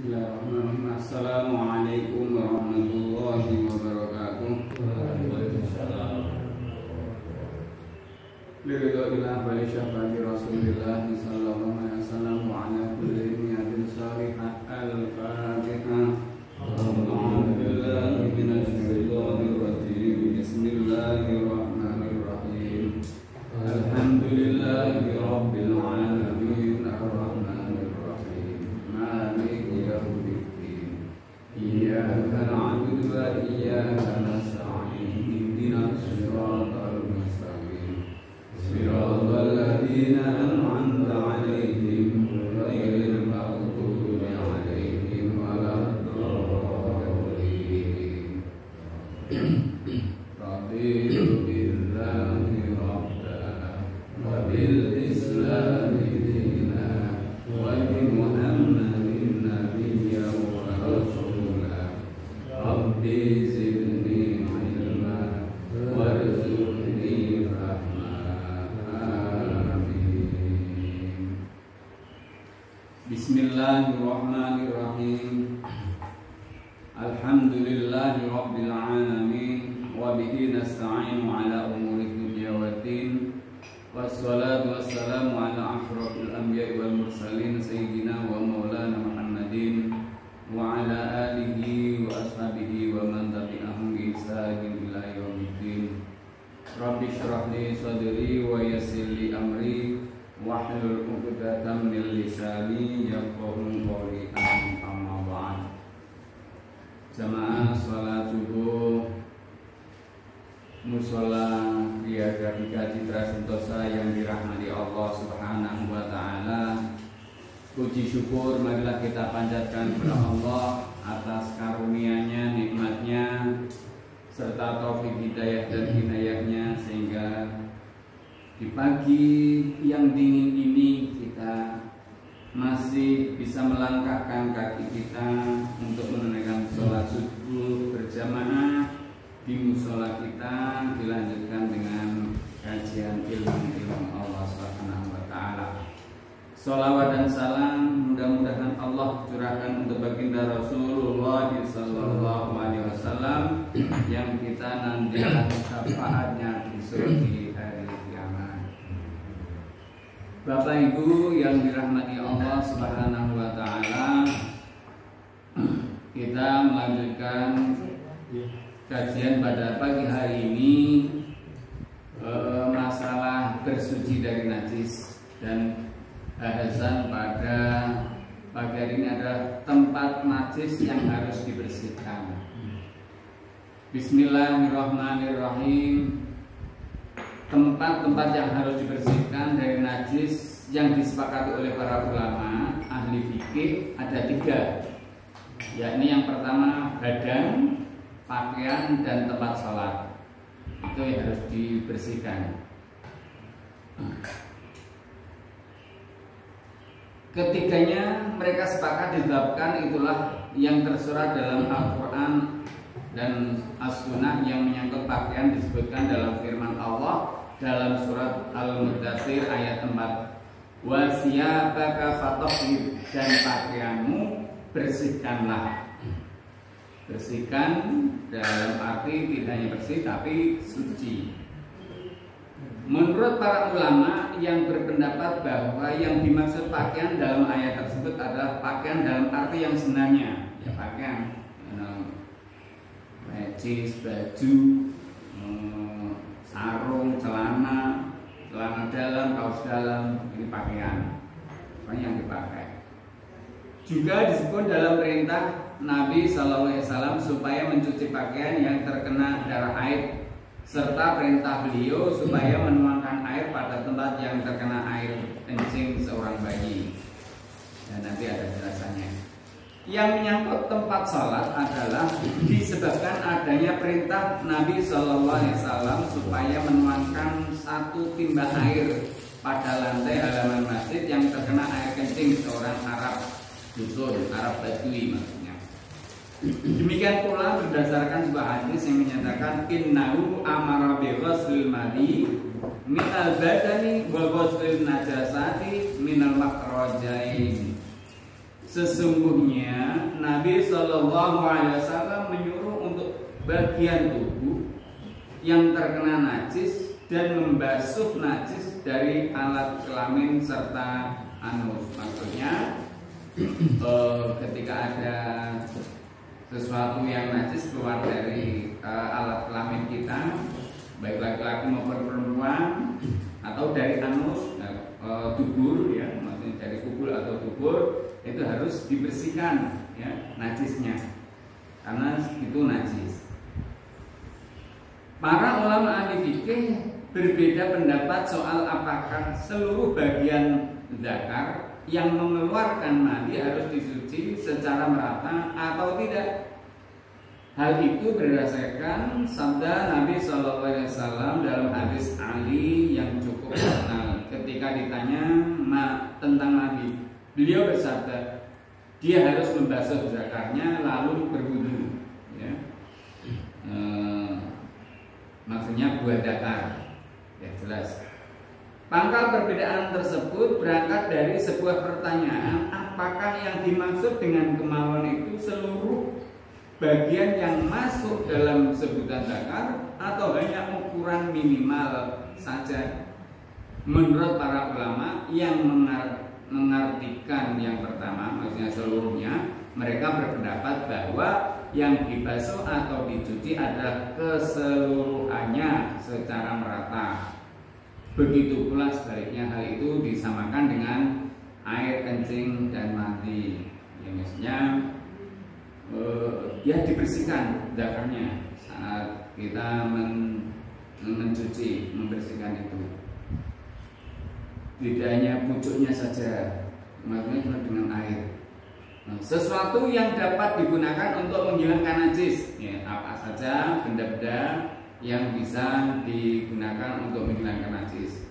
Bismillahirrahmanirrahim. Assalamualaikum warahmatullahi wabarakatuh. Liridhoillah wali syafati Rasulillah sallallahu alaihi wasallam wa ala kulli niyatin salihah. Al-Fatihah. Alhamdulillahi minasy syaithanir rajim. Bismillahirrahmanirrahim. Alhamdulillahi rabbil alamin. Ar-Rahmanir Rahim. Maliki yaumiddin. Iyyaka na'budu wa iyyaka nasta'in. Ihdinas siratal mustaqim. Siratal ladzina an'amta 'alaihim ghairil maghdubi 'alaihim waladdallin. Raditu billahi rabbana wa bil islami dinan wa bi Muhammadin nabiyyan wa rasulan. Rabbi zidni ilma warzuqni rahmah. Amin. Bismillahirrahmanirrahim. Alhamdulillahi rabbil alamin wa bihi nasta'inu ala umuri dunya waddin. Wassalatu wassalamu ala asyrafil anbiya'i wal mursalin sayyidina wa maulana Muhammadin wa ala alihi wa ashabihi wa man tabi'ahum bi ihsanin ila yaumiddin. Rabbi shrah li sadri wa yassir li amri wahlul 'uqdatam min lisani yafqahu qawli. Amma ba'd. Jamaah salat subuh Musola Gria Grafika Citra Sentosa yang dirahmati Allah Subhanahu wa Ta'ala. Puji syukur marilah kita panjatkan kepada Allah atas karunia-Nya, nikmat-Nya, serta taufik hidayah dan inayah-Nya, sehingga di pagi yang dingin ini kita masih bisa melangkahkan kaki kita untuk menunaikan sholat subuh berjamaah di musola kita, dilanjutkan dengan kajian ilmu Allah Subhanahu wa Ta'ala. Sholawat dan salam mudah-mudahan Allah curahkan untuk baginda Rasulullah sallallahu alaihi wasallam yang kita nantikan syafaatnya di surga hari kiamat. Bapak Ibu yang dirahmati Allah Subhanahu wa Ta'ala, kita melanjutkan kajian pada pagi hari ini masalah bersuci dari najis, dan bahasan pada pagi hari ini adalah tempat najis yang harus dibersihkan. Bismillahirrahmanirrahim. Tempat-tempat yang harus dibersihkan dari najis yang disepakati oleh para ulama ahli fikih ada 3, yakni yang pertama badan, pakaian, dan tempat sholat. Itu yang harus dibersihkan. Ketiganya mereka sepakat disebabkan itulah yang tersurat dalam Al-Quran dan As-Sunnah yang menyangkut pakaian, disebutkan dalam firman Allah dalam surat Al-Mudaththir ayat 4, wa siyabaka fatahhir, dan pakaianmu bersihkanlah. Bersihkan dalam arti tidak hanya bersih tapi suci. Menurut para ulama yang berpendapat bahwa yang dimaksud pakaian dalam ayat tersebut adalah pakaian dalam arti yang sebenarnya, ya pakaian, jeans, baju, sarung, celana dalam, kaos dalam, ini pakaian, yang dipakai. Juga disebut dalam perintah Nabi SAW supaya mencuci pakaian yang terkena darah haid, serta perintah beliau supaya menuangkan air pada tempat yang terkena air kencing seorang bayi. Dan nanti ada jelasannya. Yang menyangkut tempat sholat adalah disebabkan adanya perintah Nabi SAW supaya menuangkan 1 timba air pada lantai halaman masjid yang terkena air kencing seorang Arab dusun, Arab Badui maksudnya. Demikian pula berdasarkan sebuah hadis yang menyatakan innahu amara bi ghuslil madi minal badani wa ghuslil najasati minal makhrajain. sesungguhnya Nabi Shallallahu Alaihi Wasallam menyuruh untuk bagian tubuh yang terkena najis dan membasuh najis dari alat kelamin serta anus. Maksudnya ketika ada sesuatu yang najis keluar dari alat kelamin kita, baik laki-laki maupun perempuan, atau dari anus, dubur, ya, maksudnya dari kubul atau dubur, itu harus dibersihkan, ya, najisnya, karena itu najis. Para ulama ahli fikih berbeda pendapat soal apakah seluruh bagian zakar yang mengeluarkan mani harus disuci secara merata atau tidak. Hal itu berdasarkan sabda Nabi SAW dalam hadis Ali yang cukup terkenal. Ketika ditanya tentang mani, beliau bersabda, dia harus membasuh zakarnya lalu berwudu, ya. Maksudnya buah zakar, ya jelas. Pangkal perbedaan tersebut berangkat dari sebuah pertanyaan, apakah yang dimaksud dengan kemaluan itu seluruh bagian yang masuk dalam sebutan zakar atau hanya ukuran minimal saja. Menurut para ulama yang mengartikan yang pertama, maksudnya seluruhnya, mereka berpendapat bahwa yang dibasuh atau dicuci adalah keseluruhannya secara merata. Begitu pula sebaliknya, hal itu disamakan dengan air kencing dan mandi. Ya, maksudnya ya dibersihkan zakarnya saat kita mencuci, membersihkan itu. Tidak hanya pucuknya saja, maksudnya cuma dengan air. Sesuatu yang dapat digunakan untuk menghilangkan najis, ya, apa saja benda-benda yang bisa digunakan untuk menghilangkan najis.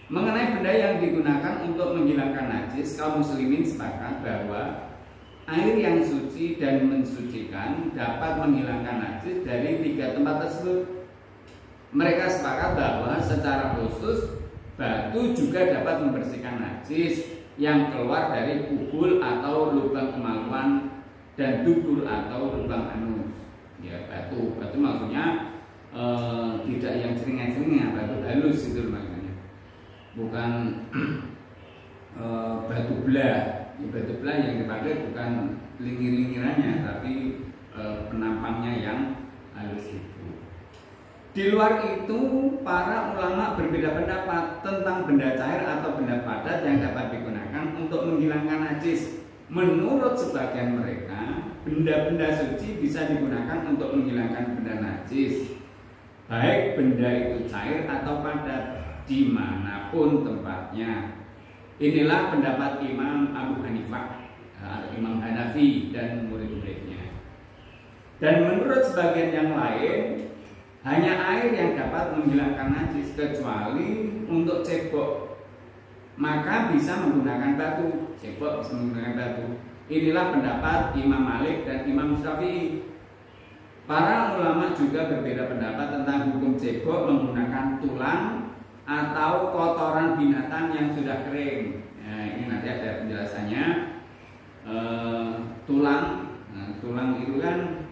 Mengenai benda yang digunakan untuk menghilangkan najis, kaum muslimin sepakat bahwa air yang suci dan mensucikan dapat menghilangkan najis dari 3 tempat tersebut. Mereka sepakat bahwa secara khusus batu juga dapat membersihkan najis yang keluar dari kubul atau lubang kemaluan dan dubur atau lubang anus. Ya, batu maksudnya tidak yang seringan-seringan, batu halus itu maksudnya. Bukan batu belah. Batu belah yang dipakai bukan lingkir-lingkirannya, tapi penampangnya yang halus itu. Di luar itu, para ulama berbeda pendapat tentang benda cair atau benda padat yang dapat digunakan untuk menghilangkan najis. Menurut sebagian mereka, benda-benda suci bisa digunakan untuk menghilangkan benda najis, baik benda itu cair atau padat, dimanapun tempatnya. Inilah pendapat Imam Abu Hanifah, Imam Hanafi dan murid-muridnya. Dan menurut sebagian yang lain, hanya air yang dapat menghilangkan najis kecuali untuk cebok, maka bisa menggunakan batu. Cebok bisa menggunakan batu. Inilah pendapat Imam Malik dan Imam Syafi'i. Para ulama juga berbeda pendapat tentang hukum cebok menggunakan tulang atau kotoran binatang yang sudah kering. Nah, ini nanti ada penjelasannya. Tulang itu kan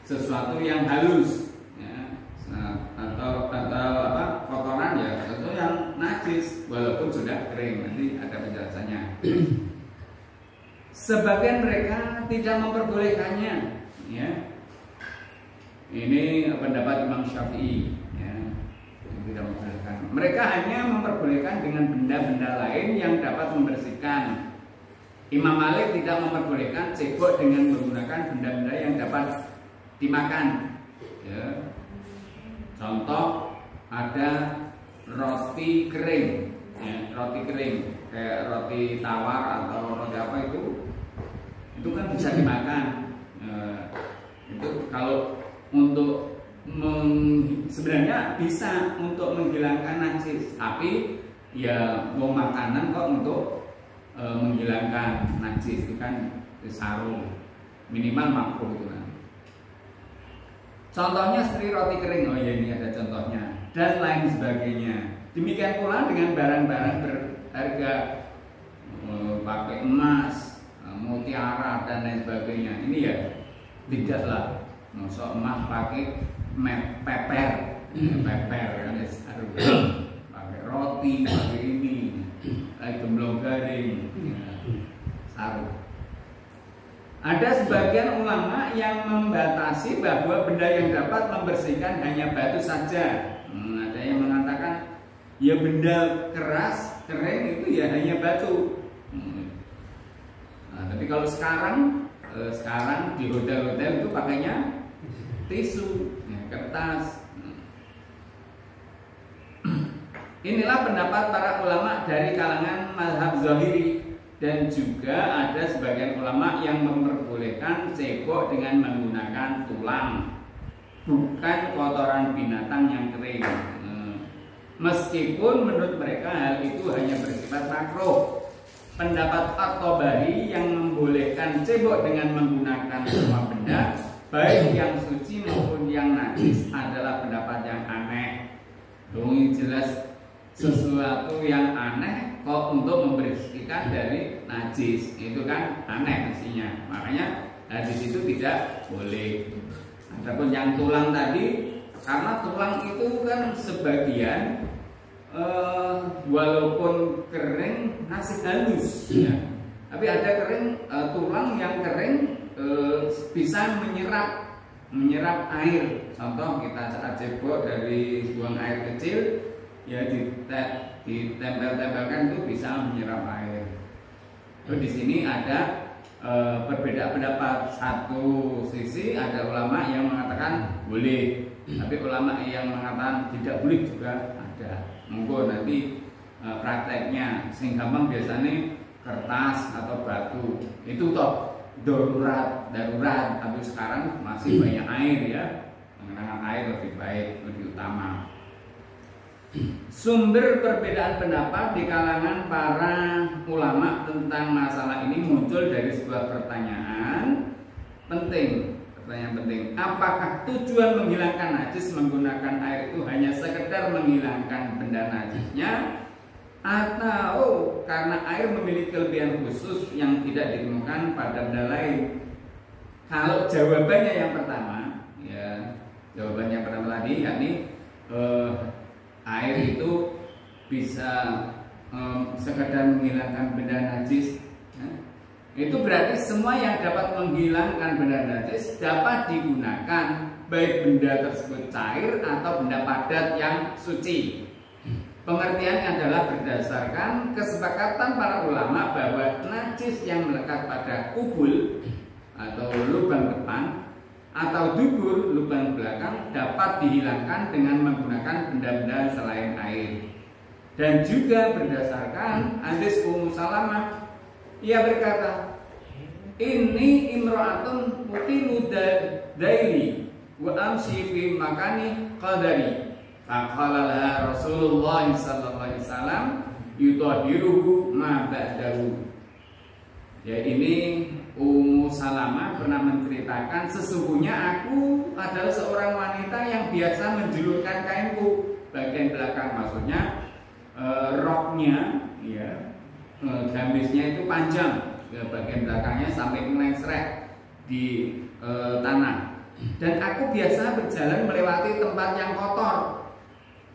sesuatu yang halus. Atau kotoran ya, itu yang najis walaupun sudah kering. Nanti ada penjelasannya. Sebagian mereka tidak memperbolehkannya, ya. Ini pendapat Imam Syafi'i, ya. Tidak memperbolehkan. Mereka hanya memperbolehkan dengan benda-benda lain yang dapat membersihkan. Imam Malik tidak memperbolehkan cebok dengan menggunakan benda-benda yang dapat dimakan, ya. Contoh, ada roti kering, ya, roti kering kayak roti tawar atau roti apa itu kan bisa dimakan. Itu kalau untuk sebenarnya bisa untuk menghilangkan najis, tapi ya mau makanan kok untuk menghilangkan najis itu kan sarung, minimal makruh itu kan. Contohnya seperti roti kering, oh ya ini ada contohnya, dan lain sebagainya. Demikian pula dengan barang-barang berharga, pakai emas, mutiara dan lain sebagainya. Ini ya tidaklah. Masa emas pakai peper kan ya, pakai roti, pakai ini, pakai gemblong garing, sarung. Ada sebagian ulama yang membatasi bahwa benda yang dapat membersihkan hanya batu saja. Ada yang mengatakan ya benda keras, kering itu ya hanya batu. Nah, tapi kalau sekarang di hotel-hotel itu pakainya tisu, ya, kertas. Inilah pendapat para ulama dari kalangan mazhab Zahiri, dan juga ada sebagian ulama yang memperbolehkan cebok dengan menggunakan tulang, bukan kotoran binatang yang kering. Meskipun menurut mereka hal itu hanya bersifat makruh. Pendapat At-Tabari yang membolehkan cebok dengan menggunakan semua benda, baik yang suci maupun yang najis, adalah pendapat yang aneh. Ini jelas sesuatu yang aneh kok untuk membersihkan dari najis, itu kan aneh mestinya. Makanya di situ tidak boleh. Adapun yang tulang tadi, karena tulang itu kan sebagian walaupun kering masih halus, ya. Tapi ada tulang yang kering bisa menyerap air. Contoh kita saat cebok dari buang air kecil, ya ditempel-tempelkan itu bisa menyerap air. Di sini ada berbeda pendapat. Satu sisi ada ulama yang mengatakan boleh, tapi ulama yang mengatakan tidak boleh juga ada. Monggo nanti prakteknya sing gampang biasanya kertas atau batu itu toh darurat, tapi sekarang masih banyak air ya, menggunakan air lebih baik, lebih utama. Sumber perbedaan pendapat di kalangan para ulama tentang masalah ini muncul dari sebuah pertanyaan penting. Apakah tujuan menghilangkan najis menggunakan air itu hanya sekedar menghilangkan benda najisnya, atau karena air memiliki kelebihan khusus yang tidak ditemukan pada benda lain? Kalau jawabannya yang pertama, ya jawabannya pertama tadi, yakni air itu bisa sekedar menghilangkan benda najis, itu berarti semua yang dapat menghilangkan benda najis dapat digunakan, baik benda tersebut cair atau benda padat yang suci. Pengertiannya adalah berdasarkan kesepakatan para ulama bahwa najis yang melekat pada kubul atau lubang depan atau dubur lubang belakang dapat dihilangkan dengan menggunakan benda-benda selain air. Dan juga berdasarkan hadis Ummu Salamah, ia berkata, "Inni imra'atun utilu daili wa amshi fi makani qadari." Faqala laha Rasulullah sallallahu alaihi wasallam, "Yutahhiruhu ma ba'dahu." Ya, ini Ummu Salamah pernah menceritakan, sesungguhnya aku adalah seorang wanita yang biasa menjulurkan kainku bagian belakang, maksudnya roknya, ya, gamisnya itu panjang, bagian belakangnya sampai melengsrek di tanah. Dan aku biasa berjalan melewati tempat yang kotor.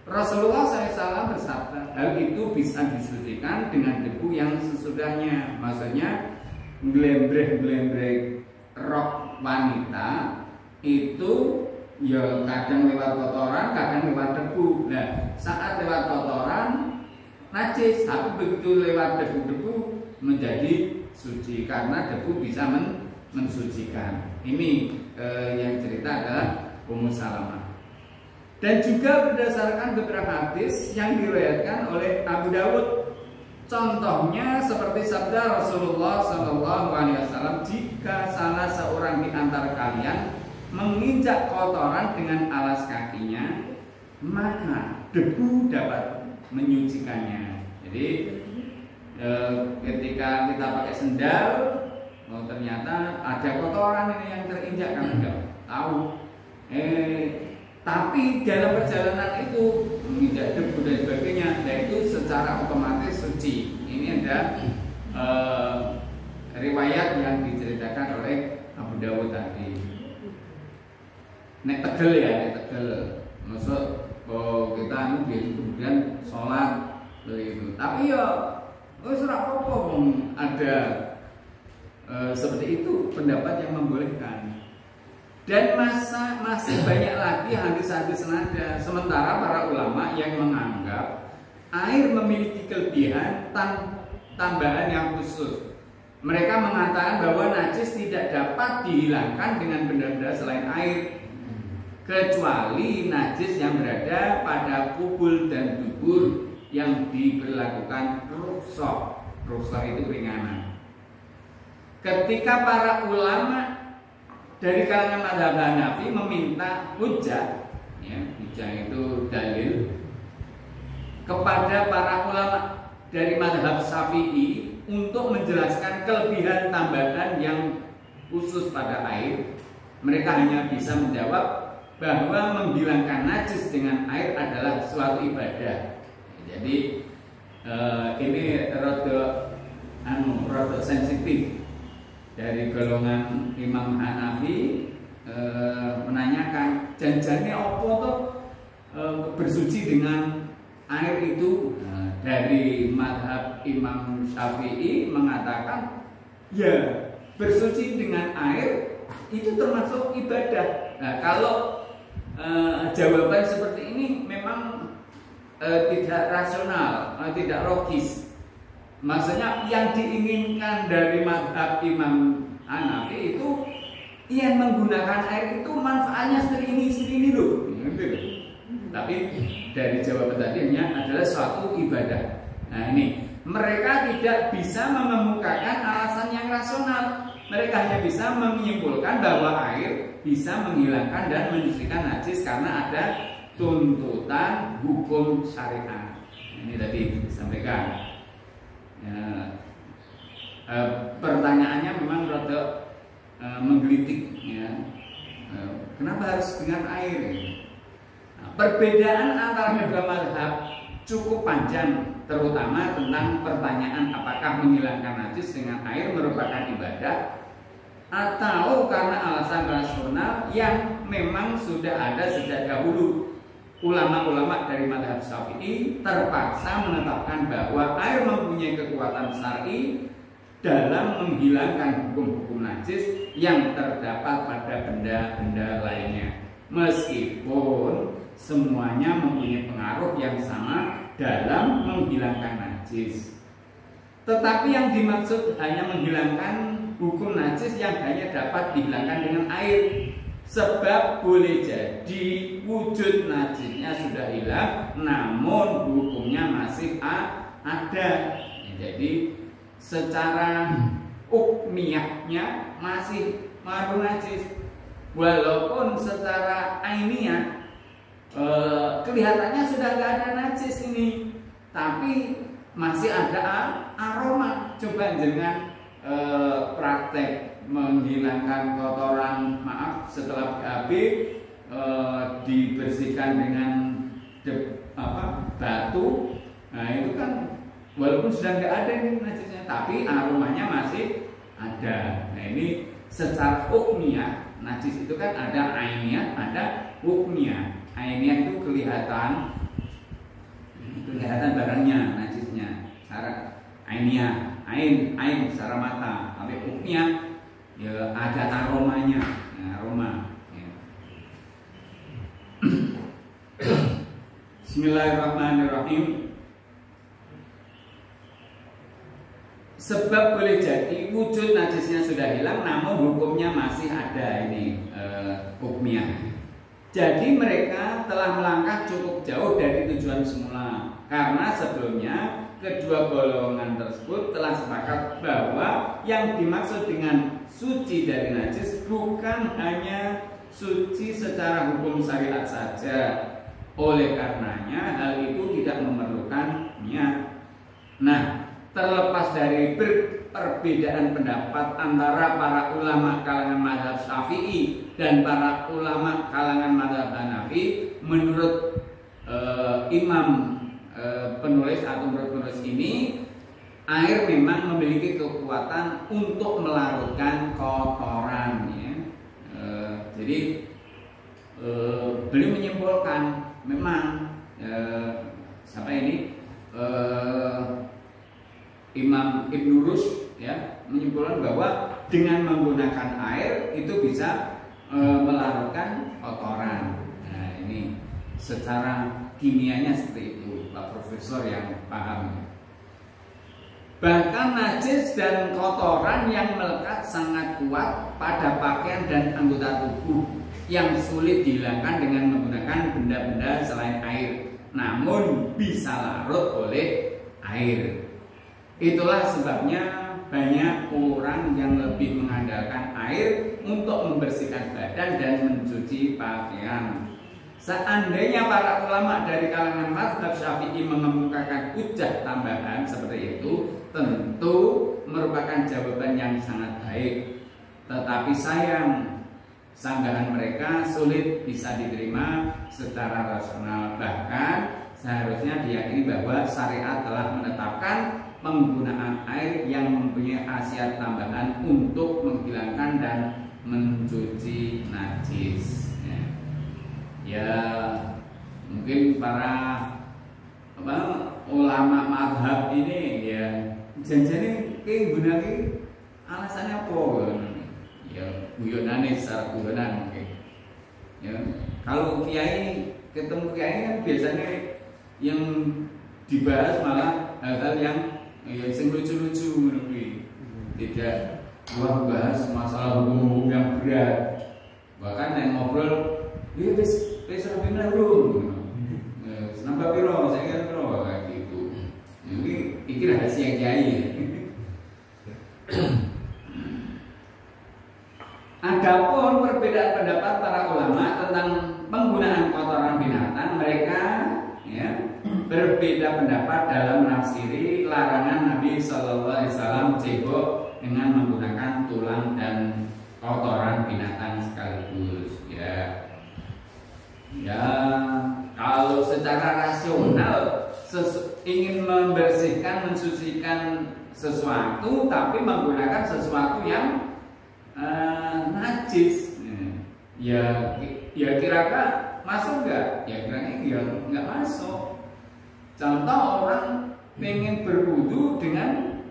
Rasulullah SAW bersabda, hal itu bisa disucikan dengan debu yang sesudahnya. Maksudnya glembreng-glembreng rok wanita itu ya kadang lewat kotoran, kadang lewat debu. Nah, saat lewat kotoran najis, tapi begitu lewat debu-debu menjadi suci, karena debu bisa mensucikan. Ini yang cerita adalah Ummu Salamah. Dan juga berdasarkan beberapa hadis yang diriwayatkan oleh Abu Dawud. Contohnya seperti sabda Rasulullah SAW, jika salah seorang di antara kalian menginjak kotoran dengan alas kakinya, maka debu dapat menyucikannya. Jadi ketika kita pakai sendal, ternyata ada kotoran ini yang terinjak, kan enggak tahu. Tapi dalam perjalanan itu menginjak debu dan sebagainya, nah itu secara otomatis suci. Ini ada riwayat yang nek tegel ya, nek tegel. Maksud kita kemudian sholat begitu. Tapi ya wis ora apa-apa ada seperti itu pendapat yang membolehkan. Dan masih banyak lagi hadis-hadis nada. Sementara para ulama yang menganggap air memiliki kelebihan tambahan yang khusus. Mereka mengatakan bahwa najis tidak dapat dihilangkan dengan benda-benda selain air, kecuali najis yang berada pada kubul dan dubur yang diberlakukan rukhsah. Rukhsah itu ringanan. Ketika para ulama dari kalangan mazhab Hanafi meminta hujjah, ya, hujjah itu dalil, kepada para ulama dari mazhab Syafi'i untuk menjelaskan kelebihan tambahan yang khusus pada air, mereka hanya bisa menjawab bahwa menghilangkan najis dengan air adalah suatu ibadah. Jadi ini rada sensitif. Dari golongan Imam Hanafi menanyakan janjane apa tuh bersuci dengan air itu. Dari mazhab Imam Syafi'i mengatakan ya bersuci dengan air itu termasuk ibadah. Nah, kalau jawaban seperti ini memang tidak rasional, tidak logis. Maksudnya yang diinginkan dari mazhab Imam Hanafi itu yang menggunakan air itu manfaatnya seperti ini loh. Tapi dari jawaban tadi adalah suatu ibadah. Nah ini mereka tidak bisa mengemukakan alasan yang rasional. Mereka hanya bisa menyimpulkan bahwa air bisa menghilangkan dan menyucikan najis karena ada tuntutan hukum syariat. Ini tadi disampaikan. Ya, pertanyaannya memang rada menggelitik ya. Kenapa harus dengan air? Nah, perbedaan antara kedua mazhab cukup panjang, terutama tentang pertanyaan apakah menghilangkan najis dengan air merupakan ibadah atau karena alasan rasional yang memang sudah ada sejak dahulu. Ulama-ulama dari mazhab Syafi'i terpaksa menetapkan bahwa air mempunyai kekuatan syar'i dalam menghilangkan hukum-hukum najis yang terdapat pada benda-benda lainnya, meskipun semuanya mempunyai pengaruh yang sama dalam menghilangkan najis. Tetapi yang dimaksud hanya menghilangkan hukum najis yang hanya dapat dihilangkan dengan air. Sebab boleh jadi wujud najisnya sudah hilang, namun hukumnya masih ada. Jadi secara ukmiyahnya masih mengandung najis, walaupun secara ainiyah kelihatannya sudah tidak ada najis ini, tapi masih ada aroma. Coba dengan praktek menghilangkan kotoran, setelah BAB dibersihkan dengan batu. Nah itu kan walaupun sudah nggak ada ini najisnya, tapi aromanya masih ada. Nah ini secara ukmiyah najis itu kan ada ainiyah, ada ukmiyah. Ainiyah itu kelihatan barangnya, najisnya secara ainiyah, ain secara mata. Tapi ukmiyah ya ada aromanya, ya, aroma. Ya. Bismillahirrahmanirrahim. Sebab boleh jadi wujud najisnya sudah hilang, namun hukumnya masih ada ini hukmiyah. Jadi mereka telah melangkah cukup jauh dari tujuan semula, karena sebelumnya kedua golongan tersebut telah sepakat bahwa yang dimaksud dengan suci dari najis bukan hanya suci secara hukum syariat saja. Oleh karenanya hal itu tidak memerlukan niat. Nah, terlepas dari perbedaan pendapat antara para ulama kalangan mazhab Syafi'i dan para ulama kalangan mazhab Hanafi, menurut imam penulis atau menurut penulis ini, air memang memiliki kekuatan untuk melarutkan kotoran ya. Jadi beliau menyimpulkan memang siapa ini Imam Ibnu Rushd ya menyimpulkan bahwa dengan menggunakan air itu bisa melarutkan kotoran. Nah ini secara kimianya seperti itu, Pak Profesor yang paham. Bahkan najis dan kotoran yang melekat sangat kuat pada pakaian dan anggota tubuh yang sulit dihilangkan dengan menggunakan benda-benda selain air, namun bisa larut oleh air. Itulah sebabnya banyak orang yang lebih mengandalkan air untuk membersihkan badan dan mencuci pakaian. Seandainya para ulama dari kalangan mazhab Syafi'i mengemukakan hujah tambahan seperti itu, tentu merupakan jawaban yang sangat baik. Tetapi sayang, sanggahan mereka sulit bisa diterima secara rasional. Bahkan seharusnya diyakini bahwa syariat telah menetapkan penggunaan air yang mempunyai khasiat tambahan untuk menghilangkan dan mencuci najis. Ya mungkin para ulama mazhab ini ya janjane ki gunake alasannya apa? Ya guyonane secara guyonan mungkin. Ya kalau kiai ketemu kiai kan biasanya yang dibahas malah hal-hal yang sing lucu-lucu ngono kuwi. Tidak bahas masalah hukum yang berat. Bahkan yang ngobrol wis rapi dulu. Nambah piro, saya kira piro kayak gitu. Ini rahasia kiai. Adapun perbedaan pendapat para ulama tentang penggunaan kotoran binatang, mereka ya berbeda pendapat dalam menafsiri larangan Nabi Shallallahu Alaihi Wasallam cebok dengan menggunakan tulang dan kotoran binatang sekaligus. Ya kalau secara rasional ingin membersihkan, mensucikan sesuatu, tapi menggunakan sesuatu yang najis, ya kira-kira masuk nggak? Ya kira-kira nggak masuk. Contoh orang pengen berwudu dengan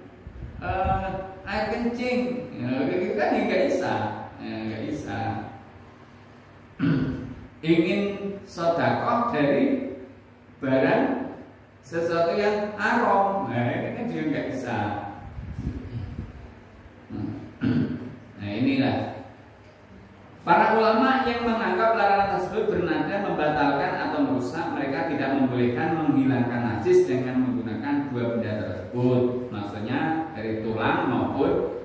air kencing, gitu kan nggak bisa, nggak bisa. Ingin sedekah dari barang sesuatu yang haram, ini kan juga nggak bisa. Nah inilah para ulama yang menganggap larangan tersebut bernada membatalkan atau merusak, mereka tidak membolehkan menghilangkan najis dengan menggunakan dua benda tersebut, maksudnya dari tulang maupun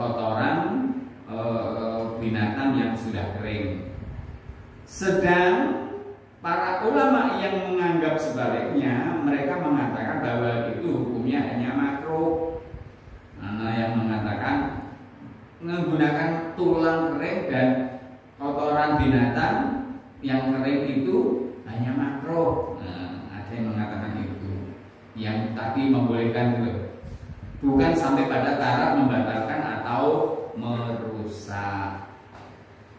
kotoran binatang yang sudah kering. Sedang para ulama yang menganggap sebaliknya, mereka mengatakan bahwa itu hukumnya hanya makruh. Mana yang mengatakan menggunakan tulang kering dan kotoran binatang yang kering itu hanya makruh. Ada yang mengatakan itu, yang tadi membolehkan itu, bukan sampai pada taraf membatalkan atau merusak.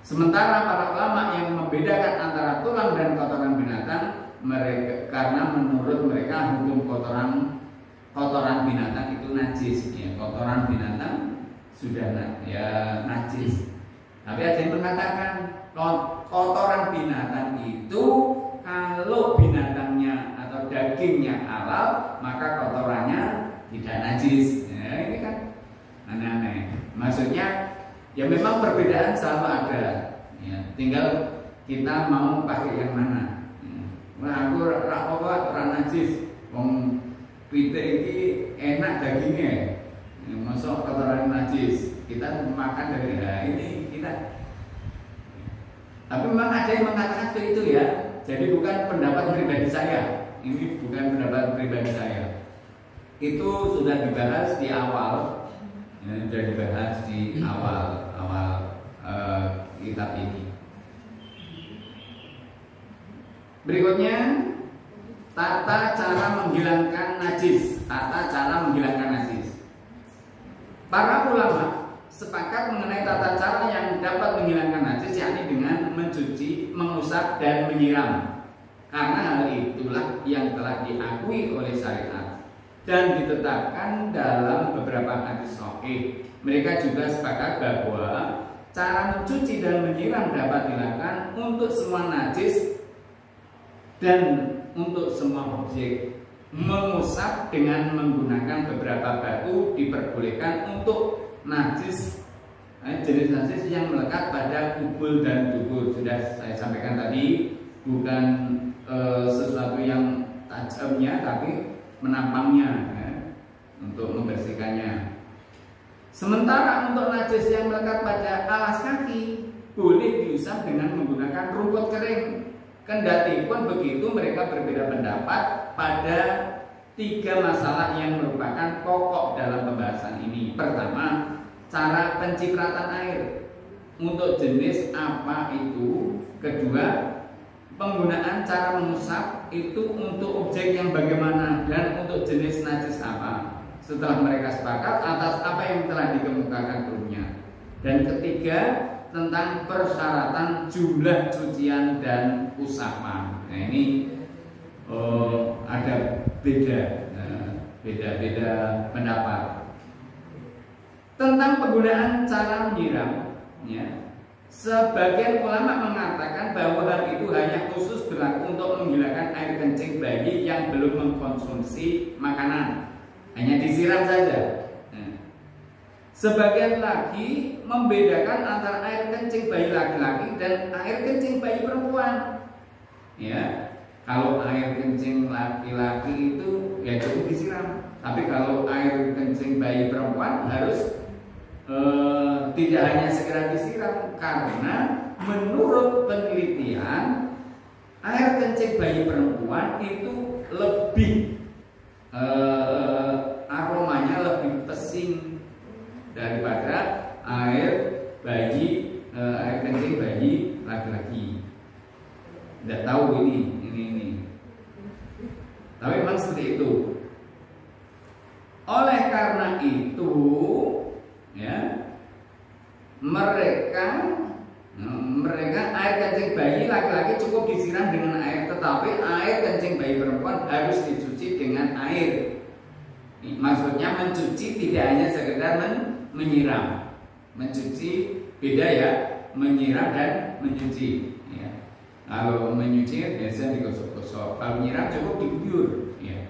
Sementara para ulama yang membedakan antara tulang dan kotoran binatang, mereka karena menurut mereka hukum kotoran binatang itu najis, ya, kotoran binatang sudah najis. Tapi ada yang mengatakan kotoran binatang itu kalau binatangnya atau dagingnya halal, maka kotorannya tidak najis. Ya, ini kan aneh-aneh. Maksudnya ya memang perbedaan selalu ada, ya, tinggal kita mau pakai yang mana. Nah aku ora najis, wong pitik iki enak dagingnya, masuk kotoran najis, kita makan dari ini kita. Tapi memang ada yang mengatakan seperti itu ya. Jadi bukan pendapat pribadi saya, ini bukan pendapat pribadi saya. Itu sudah dibahas di awal. Ini sudah dibahas di awal kitab ini. Berikutnya tata cara menghilangkan najis. Tata cara menghilangkan najis. Para ulama sepakat mengenai tata cara yang dapat menghilangkan najis, yakni dengan mencuci, mengusap dan menyiram. Karena hal itulah yang telah diakui oleh syariat dan ditetapkan dalam beberapa hadis sahih. Mereka juga sepakat bahwa cara mencuci dan menyiram dapat dilakukan untuk semua najis dan untuk semua objek. Mengusap dengan menggunakan beberapa batu diperbolehkan untuk najis, jenis najis yang melekat pada kubul dan dubur. Sudah saya sampaikan tadi, bukan sesuatu yang tajamnya, tapi menampangnya untuk membersihkannya. Sementara untuk najis yang melekat pada alas kaki boleh diusap dengan menggunakan rumput kering. Kendati pun begitu, mereka berbeda pendapat pada 3 masalah yang merupakan pokok dalam pembahasan ini. Pertama, cara pencipratan air, untuk jenis apa itu. Kedua, penggunaan cara mengusap itu untuk objek yang bagaimana dan untuk jenis najis apa. Setelah mereka sepakat atas apa yang telah dikemukakan sebelumnya. Dan ketiga, tentang persyaratan jumlah cucian dan usapan. Nah, ini ada beda pendapat tentang penggunaan cara menyiram. Ya, sebagian ulama mengatakan bahwa hal itu hanya khusus berlaku untuk menghilangkan air kencing bayi yang belum mengkonsumsi makanan, hanya disiram saja. Sebagian lagi membedakan antara air kencing bayi laki-laki dan air kencing bayi perempuan. Ya, kalau air kencing laki-laki itu ya cukup disiram. Tapi kalau air kencing bayi perempuan harus tidak hanya segera disiram, karena menurut penelitian air kencing bayi perempuan itu lebih aromanya lebih pesing daripada air kencing bayi laki-laki. Tidak tahu ini. Tapi memang seperti itu. Oleh karena itu, ya, mereka air kencing bayi laki-laki cukup disiram dengan air, tetapi air kencing bayi perempuan harus dicuci dengan air. Maksudnya mencuci tidak hanya sekedar menyiram. Mencuci beda ya, menyiram dan mencuci. Ya. Kalau menyuci biasanya digosok-gosok, kalau menyiram cukup diguyur. Ya.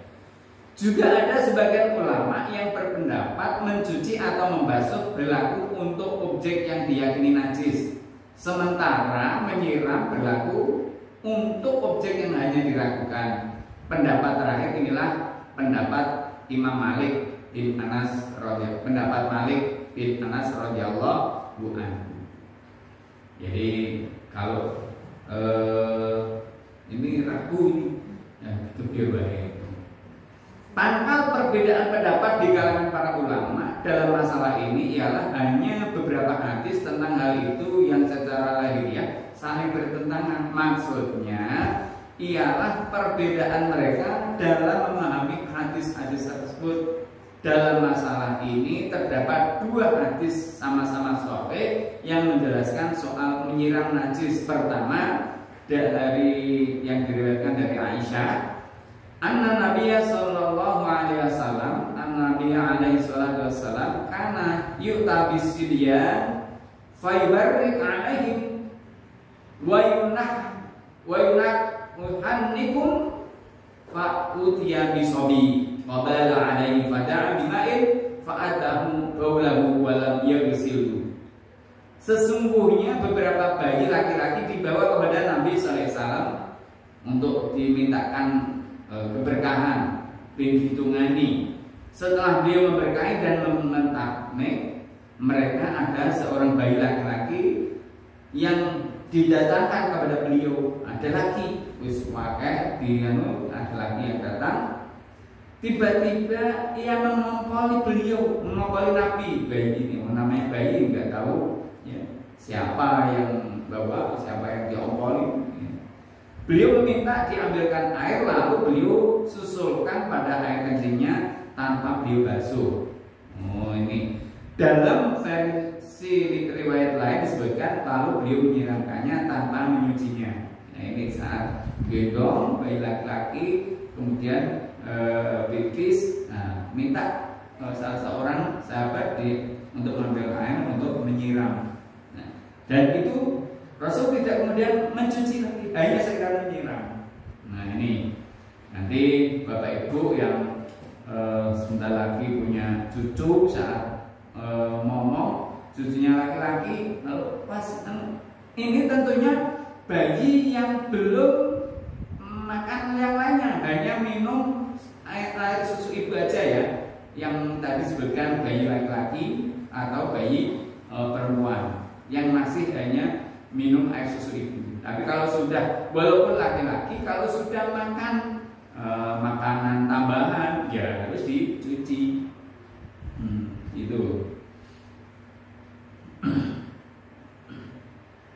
Juga ada sebagian ulama yang berpendapat mencuci atau membasuh berlaku untuk objek yang diyakini najis, sementara menyiram berlaku untuk objek yang hanya diragukan. Pendapat terakhir inilah pendapat Imam Malik bin Anas radhiyallahu, pendapat Malik bin Anas radhiyallahu anhu. Jadi kalau ini ragu ini, ya, itu dia baik. Pangkal perbedaan pendapat di kalangan para ulama dalam masalah ini ialah hanya beberapa hadis tentang hal itu yang secara lahiriah saling bertentangan. Maksudnya ialah perbedaan mereka dalam memahami hadis-hadis tersebut. Dalam masalah ini terdapat 2 hadis sama-sama sahih yang menjelaskan soal menyiram najis. Pertama, dari yang diriwayatkan dari Aisyah, anna Nabiyya sallallahu alaihi wasallam, Nabiyya alaihi salatu wasallam kana yu'ta bisidyan fayubarrik alaihim wa yuhannikum fa utiya bisobi qabala alaihi fada'a bima'in fa'atahu baulahu wa lam yaghsilhu. Sesungguhnya beberapa bayi laki-laki dibawa kepada Nabi sallallahu alaihi wasallam untuk dimintakan keberkahan, ditungani. Setelah beliau memberkahi dan mementakne, mereka ada seorang bayi laki-laki yang didatangkan kepada beliau. Ada lagi, wis wakai ada lagi yang datang. Tiba-tiba ia mengompoli beliau, mengompoli Nabi. Bayi ini, namanya bayi nggak tahu ya, siapa yang bawa, siapa yang diompoli. Beliau meminta diambilkan air, lalu beliau susulkan pada air kencingnya tanpa beliau basuh. Oh ini. Dalam versi riwayat lain disebutkan lalu beliau menyiramkannya tanpa menyucinya. Nah, ini saat gendong bayi laki-laki, kemudian pipis, minta salah seorang sahabat untuk mengambil air untuk menyiram. Nah, dan itu Rasul tidak kemudian mencuci lagi, hanya sekedar menyiram. Nah, ini nanti Bapak Ibu yang sebentar lagi punya cucu, saat ngomong cucunya laki-laki, lalu pas ini tentunya bayi yang belum makan yang lainnya, hanya minum air susu ibu aja ya, yang tadi disebutkan bayi laki-laki atau bayi perempuan yang masih hanya minum air susu ibu. Tapi kalau sudah, walaupun laki-laki, kalau sudah makan makanan tambahan ya harus dicuci. Itu.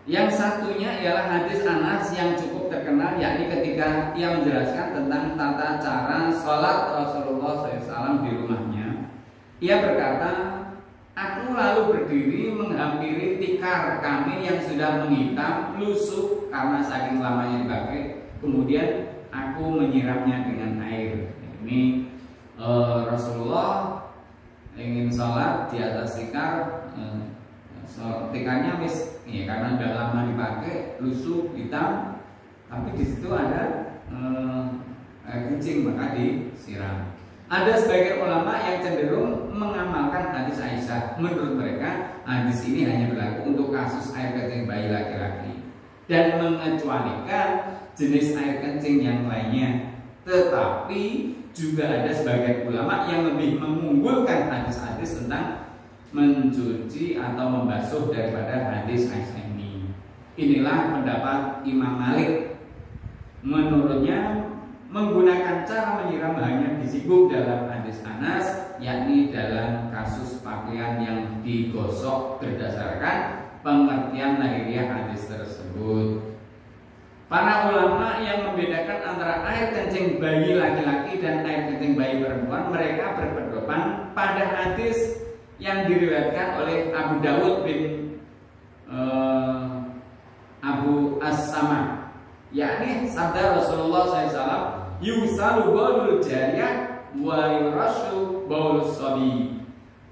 Yang satunya ialah hadis Anas yang cukup terkenal, yakni ketika ia menjelaskan tentang tata cara sholat Rasulullah SAW di rumahnya. Ia berkata, aku lalu berdiri menghampiri tikar kami yang sudah menghitam lusuh karena saking lamanya dipakai. Kemudian aku menyiramnya dengan air. Ini Rasulullah ingin sholat di atas tikar, tikarnya karena sudah lama dipakai, lusuh, hitam, tapi di situ ada air kencing, maka disiram. Ada sebagian ulama yang cenderung mengamalkan hadis Aisyah. Menurut mereka hadis ini hanya berlaku untuk kasus air kencing bayi laki-laki dan mengecualikan jenis air kencing yang lainnya. Tetapi juga ada sebagian ulama yang lebih mengunggulkan hadis-hadis tentang mencuci atau membasuh daripada hadis Aisyah ini. Inilah pendapat Imam Malik. Menurutnya menggunakan cara menyiram hanya disinggung dalam hadis Anas, yakni dalam kasus pakaian yang digosok berdasarkan pengertian lahiriah hadis tersebut. Para ulama yang membedakan antara air kencing bayi laki-laki dan air kencing bayi perempuan, mereka berpedoman pada hadis yang diriwayatkan oleh Abu Dawud bin Abu As-Sama, yakni sabda Rasulullah SAW, yusalu baulul jariyah wa yurashu baulus sabi.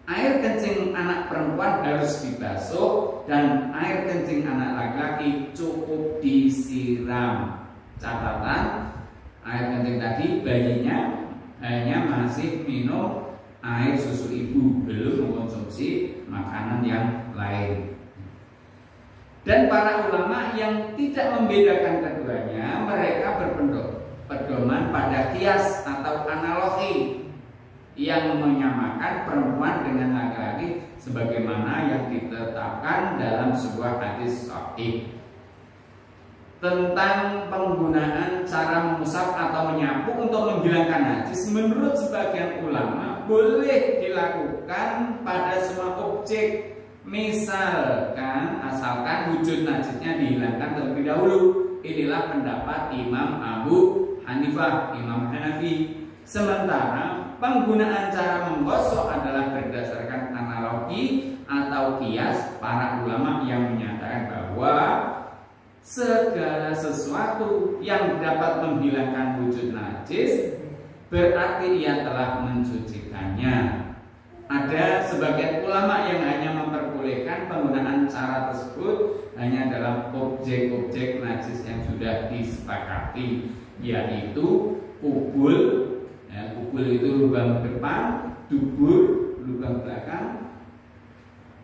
Air kencing anak perempuan harus dibasuh dan air kencing anak laki-laki cukup disiram. Catatan, air kencing tadi bayinya hanya masih minum air susu ibu, belum mengkonsumsi makanan yang lain. Dan para ulama yang tidak membedakan keduanya, mereka berpedoman pada kias atau analogi yang menyamakan perempuan dengan laki-laki sebagaimana yang ditetapkan dalam sebuah hadis sahih. Tentang penggunaan cara mengusap atau menyapu untuk menghilangkan najis, menurut sebagian ulama boleh dilakukan pada semua objek, misalkan asalkan wujud najisnya dihilangkan terlebih dahulu. Inilah pendapat Imam Abu Hanifah, Imam Hanafi. Sementara penggunaan cara menggosok adalah berdasarkan analogi atau kias para ulama yang menyatakan bahwa segala sesuatu yang dapat menghilangkan wujud najis berarti ia telah mensucikannya. Ada sebagian ulama yang hanya memperbolehkan penggunaan cara tersebut hanya dalam objek-objek najis yang sudah disepakati, yaitu kubul. Kubul itu lubang depan, dubur lubang belakang,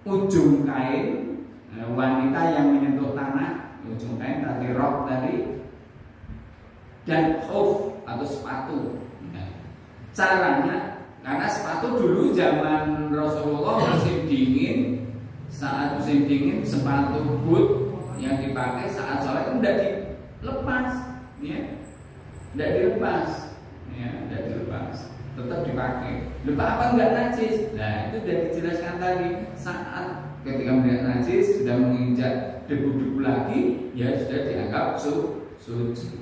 ujung kain wanita yang menyentuh tanah, ujung kain tadi rok tadi, dan khuf atau sepatu. Caranya, karena sepatu dulu zaman Rasulullah musim dingin, saat musim dingin sepatu boot yang dipakai saat sholat itu tidak dilepas, ya, tidak dilepas, ya, tidak dilepas, tetap dipakai. Lupa apa enggak najis? Nah itu sudah dijelaskan tadi. Saat ketika melihat najis sudah menginjak debu-debu lagi, ya sudah dianggap suci.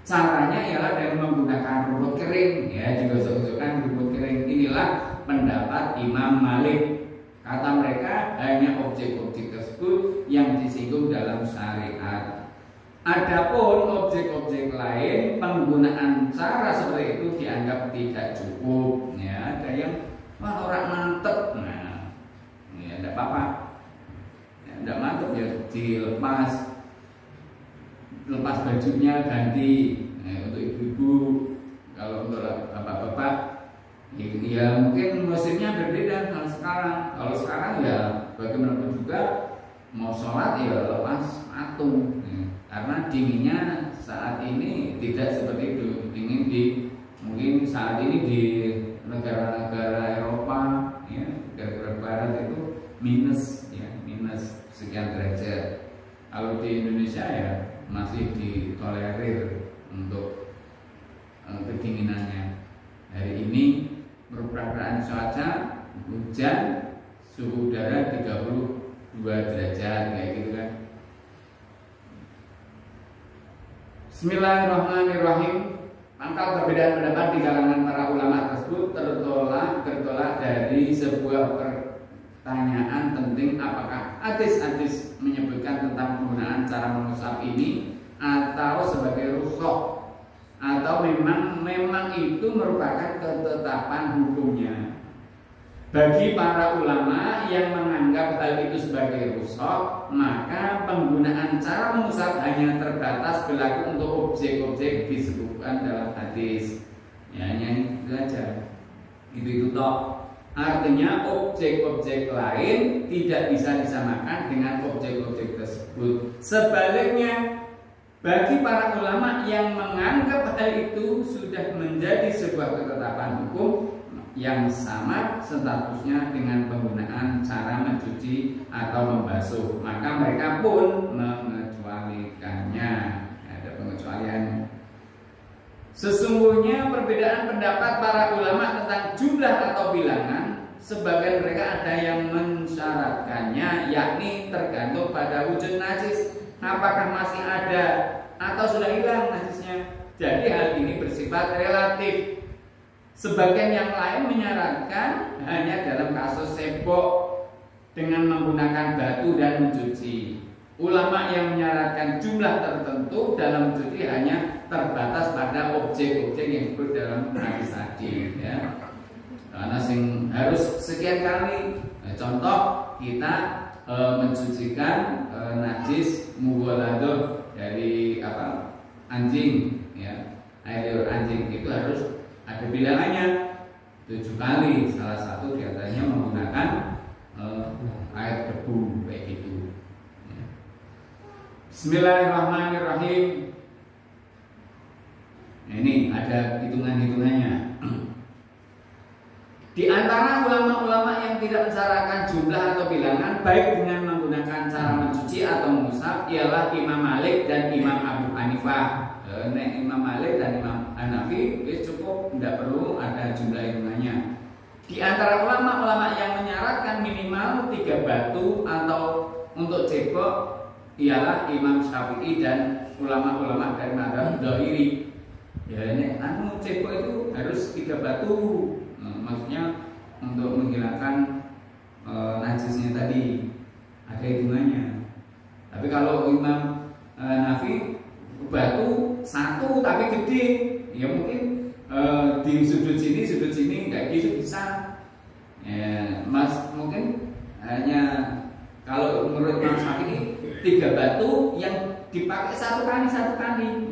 Caranya ialah dengan menggunakan rumput kering, ya, digosok-gosokkan rumput kering. Inilah pendapat Imam Malik. syariat. Adapun objek-objek lain penggunaan cara seperti itu dianggap tidak cukup. Ya, ada yang wah orang mantep, nah, ya tidak apa-apa. Ya, tidak mantep ya dilepas bajunya ganti. Nah, untuk ibu-ibu, kalau untuk bapak-bapak ya mungkin musimnya berbeda kalau sekarang. Kalau sekarang ya bagaimanapun juga mau sholat ya lepas sepatu, karena dinginnya saat ini tidak seperti itu. Dingin mungkin saat ini di negara-negara Eropa, ya, negara barat itu minus sekian derajat. Kalau di Indonesia ya masih ditolerir untuk kedinginannya. Hari ini perkiraan cuaca hujan, suhu udara 32 derajat kayak gitu kan. Bismillahirrahmanirrahim. Pangkal perbedaan pendapat di kalangan para ulama tersebut tertolak dari sebuah pertanyaan penting, apakah hadis-hadis menyebutkan tentang penggunaan cara mengusap ini atau sebagai rukhsah, atau memang itu merupakan ketetapan hukumnya. Bagi para ulama yang menganggap hal itu sebagai rukhsah, maka penggunaan cara mengusap hanya terbatas berlaku untuk objek-objek disebutkan dalam hadis. Ya, hanya itu saja. Itu toh. Artinya objek-objek lain tidak bisa disamakan dengan objek-objek tersebut. Sebaliknya, bagi para ulama yang menganggap hal itu sudah menjadi sebuah ketetapan hukum yang sama statusnya dengan penggunaan cara mencuci atau membasuh, maka mereka pun mengecualikannya. Ada pengecualian. Sesungguhnya perbedaan pendapat para ulama tentang jumlah atau bilangan, sebagian mereka ada yang mensyaratkannya, yakni tergantung pada wujud najis, apakah masih ada atau sudah hilang najisnya. Jadi hal ini bersifat relatif. Sebagian yang lain menyarankan hanya dalam kasus sebok dengan menggunakan batu dan mencuci. Ulama yang menyarankan jumlah tertentu dalam mencuci hanya terbatas pada objek-objek yang disebut dalam hadis tadi, ya. Karena harus sekian kali. Contoh kita mencucikan najis mughaladah dari anjing, ya, air liur anjing itu harus ada bilangannya 7 kali. Salah satu diantaranya menggunakan air debu kayak gitu. Bismillahirrahmanirrahim. Ini ada hitungan-hitungannya. Di antara ulama-ulama yang tidak mensyaratkan jumlah atau bilangan baik dengan menggunakan cara mencuci atau mengusap ialah Imam Malik dan Imam Abu Hanifah. Imam Malik dan Imam Hanafi cukup, tidak perlu ada jumlah hitungannya. Di antara ulama-ulama yang menyarankan minimal 3 batu atau untuk cebok ialah Imam Syafi'i dan ulama-ulama dari mazhab Dzahiri. Ya, ini cebok itu harus 3 batu. Maksudnya untuk menghilangkan najisnya tadi ada hitungannya. Tapi kalau Imam Hanafi batu 1 tapi gede, ya mungkin di sudut sini kayak gitu bisa. Ya, mungkin hanya kalau menurut Imam Syafi'i 3 batu yang dipakai satu kali,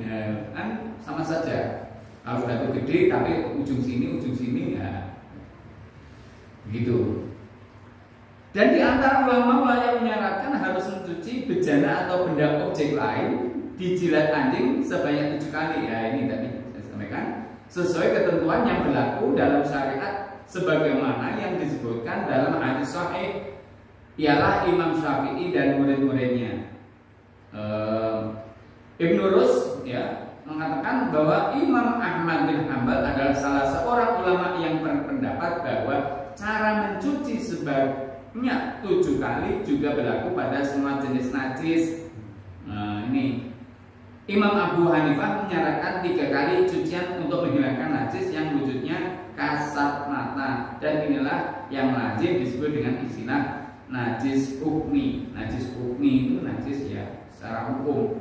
ya, kan sama saja. Kalau batu gede tapi ujung sini ya begitu. Dan di antara ulama yang menyarankan harus mencuci bejana atau benda objek lain dijilat anjing sebanyak 7 kali. Ya, ini tadi saya sampaikan sesuai ketentuan yang berlaku dalam syariat sebagaimana yang disebutkan dalam hadis sahih ialah Imam Syafi'i dan murid-muridnya. Ibnu Rus, ya, mengatakan bahwa Imam Ahmad bin Hanbal adalah salah seorang ulama yang berpendapat bahwa cara mencuci sebanyak 7 kali juga berlaku pada semua jenis najis. Nah, ini Imam Abu Hanifah menyarankan 3 kali cucian untuk menghilangkan najis yang wujudnya kasat mata, dan inilah yang lazim disebut dengan istilah najis hukmi. Najis hukmi itu najis ya secara hukum.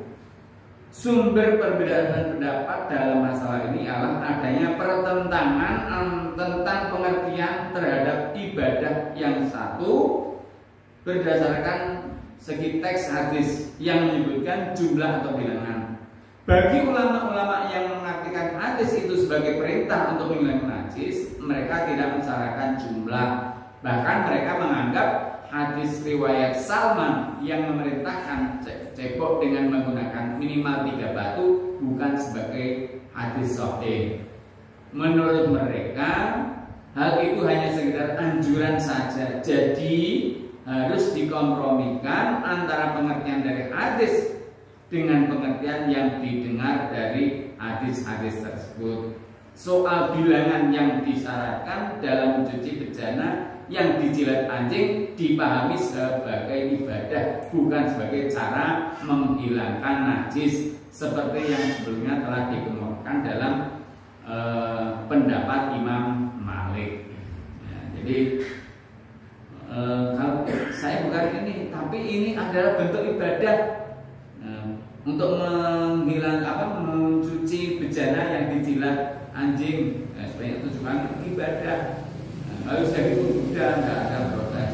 Sumber perbedaan pendapat dalam masalah ini adalah adanya pertentangan tentang pengertian terhadap ibadah yang satu berdasarkan segi teks hadis yang menyebutkan jumlah atau bilangan. Bagi ulama-ulama yang mengartikan hadis itu sebagai perintah untuk menghilangkan najis, mereka tidak mensyaratkan jumlah. Bahkan mereka menganggap hadis riwayat Salman yang memerintahkan cebok dengan menggunakan minimal 3 batu bukan sebagai hadis sahih. Menurut mereka, hal itu hanya sekedar anjuran saja. Jadi harus dikompromikan antara pengertian dari hadis dengan pengertian yang didengar dari hadis-hadis tersebut. Soal bilangan yang disyaratkan dalam mencuci bejana yang dijilat anjing dipahami sebagai ibadah, bukan sebagai cara menghilangkan najis seperti yang sebelumnya telah dikemukakan dalam pendapat Imam Malik. Jadi kalau saya bukan ini, tapi ini adalah bentuk ibadah untuk mencuci bejana yang dijilat anjing. Sebenarnya tujuan ibadah. Harus jadi udah nggak ada protes.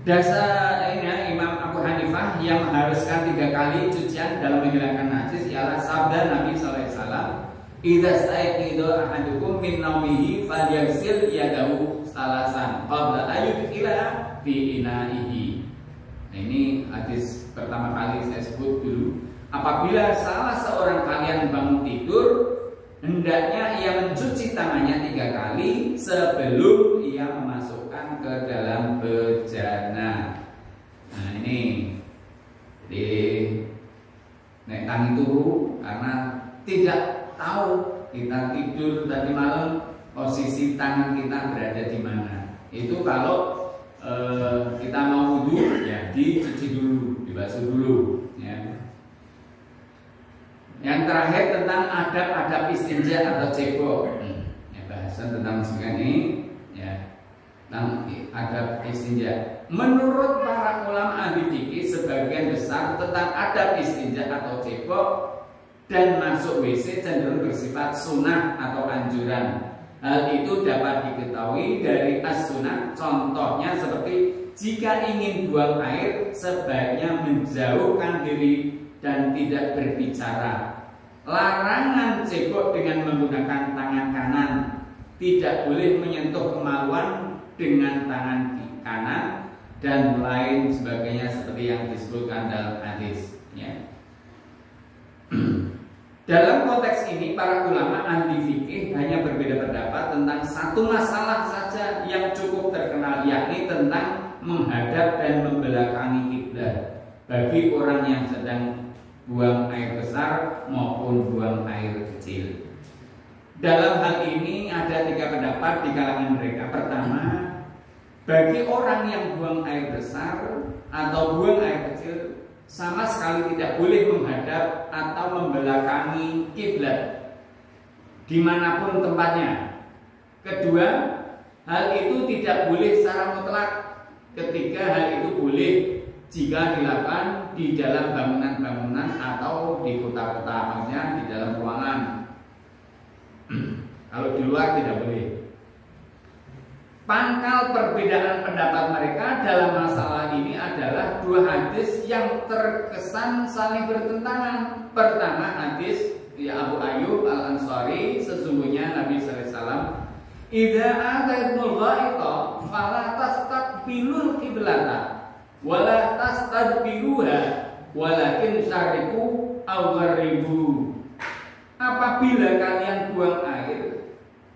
Dasar ini Imam Abu Hanifah yang mengharuskan 3 kali cucian dalam menghilangkan najis ialah sabda Nabi SAW, "Idza staiqidu ahadukum min naumihi falyaghsil yadahu salasan qabla ayyudkhila fi ina'ihi." Nah, ini hadis pertama kali saya sebut dulu. Apabila salah seorang kalian bangun tidur, hendaknya ia mencuci tangannya 3 kali sebelum ia memasukkan ke dalam bejana. Nah ini, jadi naik tangi turu karena tidak tahu kita tidur tadi malam posisi tangan kita berada di mana. Itu kalau kita mau wudu ya dicuci dulu, dibasuh dulu. Ya. Yang terakhir tentang adab-adab istinja atau cebok. Ya, bahasan tentang ini ya, tentang adab istinja. Menurut para ulama ahli fikih sebagian besar tentang adab istinja atau cebok dan masuk WC cenderung bersifat sunnah atau anjuran. Hal itu dapat diketahui dari as-sunnah. Contohnya seperti jika ingin buang air sebaiknya menjauhkan diri dan tidak berbicara. Larangan cebok dengan menggunakan tangan kanan, tidak boleh menyentuh kemaluan dengan tangan kanan dan lain sebagainya seperti yang disebutkan dalam hadis. Ya. Dalam konteks ini para ulama ahli fikih hanya berbeda pendapat tentang satu masalah saja yang cukup terkenal, yakni tentang menghadap dan membelakangi kiblat bagi orang yang sedang buang air besar maupun buang air kecil. Dalam hal ini ada 3 pendapat di kalangan mereka. Pertama, bagi orang yang buang air besar atau buang air kecil sama sekali tidak boleh menghadap atau membelakangi kiblat dimanapun tempatnya. Kedua, hal itu tidak boleh secara mutlak. Ketiga, hal itu boleh jika dilakukan di dalam bangunan-bangunan atau di kota-kota, maksudnya di dalam ruangan. Kalau di luar tidak boleh. Pangkal perbedaan pendapat mereka dalam masalah ini adalah 2 hadis yang terkesan saling bertentangan. Pertama, hadis Abu Ayyub Al-Ansari, sesungguhnya Nabi sallallahu alaihi wasallam, "Idza ataitumul ghaita fala tastaqbilul qiblata wala tastadbiruha walakin syariqu aw gharribu." Apabila kalian buang air,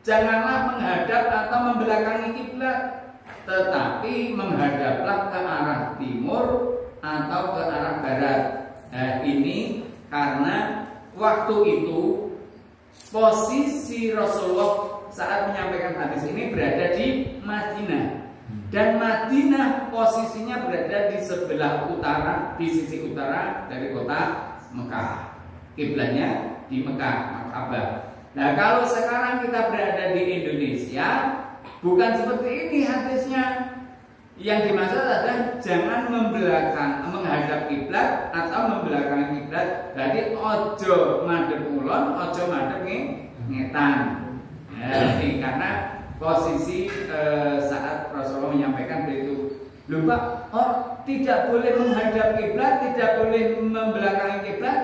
janganlah menghadap atau membelakangi kiblat, tetapi menghadaplah ke arah timur atau ke arah barat. Nah, ini karena waktu itu posisi Rasulullah saat menyampaikan hadis ini berada di Madinah. Dan Madinah posisinya berada di sebelah utara, di sisi utara dari kota Mekah. Kiblatnya di Mekah, Ka'bah. Nah, kalau sekarang kita berada di Indonesia, bukan seperti ini hadisnya. Yang dimaksud adalah jangan menghadap kiblat atau membelakangi kiblat. Jadi ojo madhep kulon, ojo madhep ngetan. Ya, ini karena posisi saat Rasulullah menyampaikan itu, lupa tidak boleh menghadap kiblat, tidak boleh membelakangi kiblat,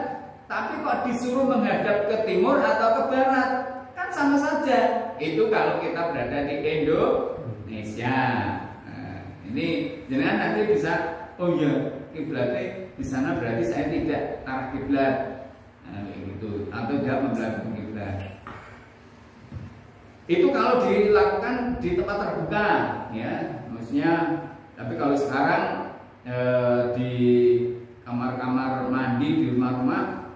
tapi kok disuruh menghadap ke timur atau ke barat, kan sama saja. Itu kalau kita berada di Indonesia. Ini jangan nanti bisa, oh iya kiblatnya di sana berarti saya tidak arah kiblat, gitu, atau tidak membelakangi kiblat. Itu kalau dilakukan di tempat terbuka, ya, maksudnya. Tapi kalau sekarang di kamar-kamar mandi di rumah-rumah,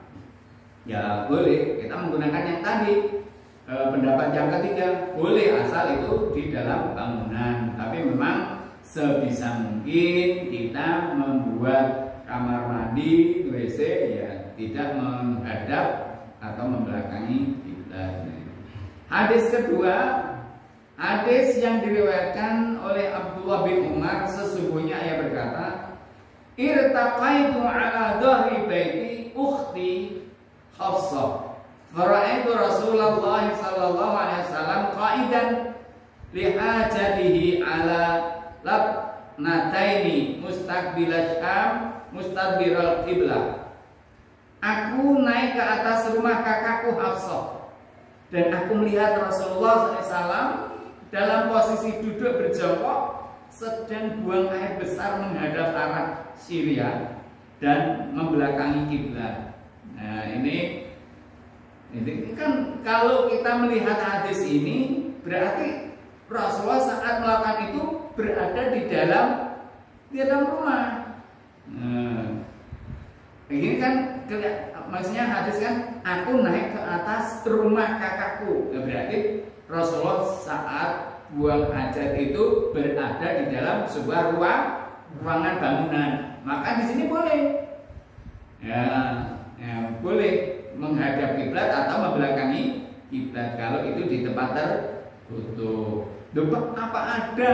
ya boleh kita menggunakan yang tadi. Pendapat yang ketiga boleh asal itu di dalam bangunan, tapi memang sebisa mungkin kita membuat kamar mandi WC ya tidak menghadap atau membelakangi kiblat. Hadis kedua, hadis yang diriwayatkan oleh Abdullah bin Umar, sesungguhnya ia berkata, irtaqaitu ala dhahri baiti ukhti Hafsah, fara'aitu Rasulullah sallallahu alaihi wasallam qa'idan lihajatihi ala labnataini mustaqbilas Syam mustadbiral qiblah. Aku naik ke atas rumah kakakku Hafsah dan aku melihat Rasulullah SAW dalam posisi duduk berjongkok sedang buang air besar menghadap arah Syria dan membelakangi kiblat. Nah, ini kan kalau kita melihat hadis ini berarti Rasulullah saat melakukan itu berada di dalam rumah. Ini kan maksudnya hadis kan aku naik ke atas rumah kakakku. Berarti Rasulullah saat buang hajat itu berada di dalam sebuah ruangan bangunan. Maka di sini boleh, boleh menghadap kiblat atau membelakangi kiblat kalau itu di tempat tertutup. Apa ada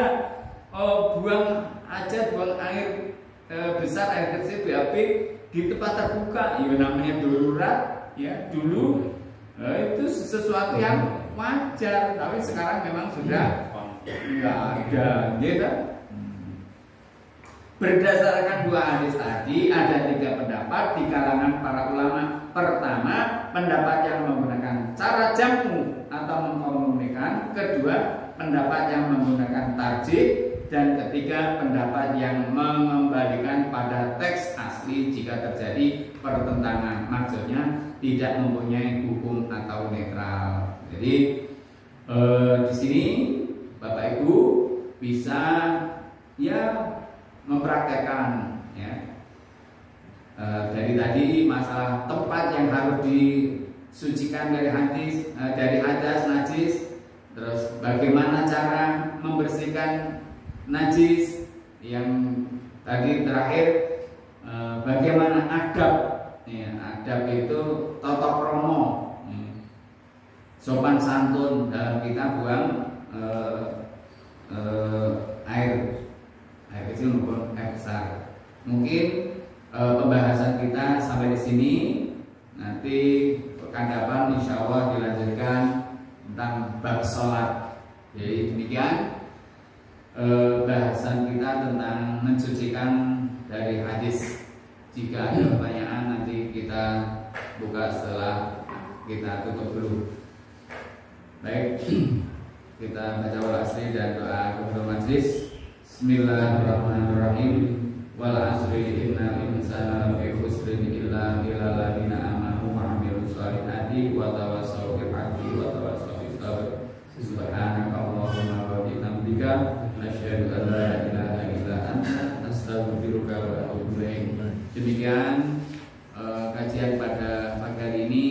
buang hajat, buang air besar, air kecil, BAB di tempat terbuka? Ya namanya darurat, ya dulu itu sesuatu yang wajar, tapi sekarang memang sudah nggak ada, gitu. Berdasarkan dua hadis tadi ada tiga pendapat di kalangan para ulama. Pertama, pendapat yang menggunakan cara jamu atau mengkomunikan. Kedua, pendapat yang menggunakan tarjih. Dan ketiga, pendapat yang mengembalikan pada teks asli jika terjadi pertentangan. Maksudnya tidak mempunyai hukum atau netral. Jadi di sini Bapak Ibu bisa ya mempraktekkan, ya. Dari tadi masalah tempat yang harus disucikan dari hadis, dari hadas najis, terus bagaimana cara membersihkan najis, yang tadi terakhir bagaimana adab, ya, adab itu tata krama, sopan santun dalam kita buang air kecil maupun air besar. Mungkin pembahasan kita sampai di sini. Nanti pekan depan insya Allah dilanjutkan tentang bab sholat. Jadi demikian bahasan kita tentang mensucikan dari hadis. Jika ada pertanyaan nanti kita buka setelah kita tutup dulu. Baik, kita baca wal asri dan doa kepada majlis. Bismillahirrahmanirrahim. Wal asri innal insana lafi khusrin illa alladziina aamanu wa 'amilus shalihati wa tawassaw bil haqqi wa tawassaw bis sabr. Subhanaka Allahumma wa bihamdika asyhadu an la ilaha illa anta astaghfiruka wa atubu ilaik. Demikian kajian pada pagi hari ini.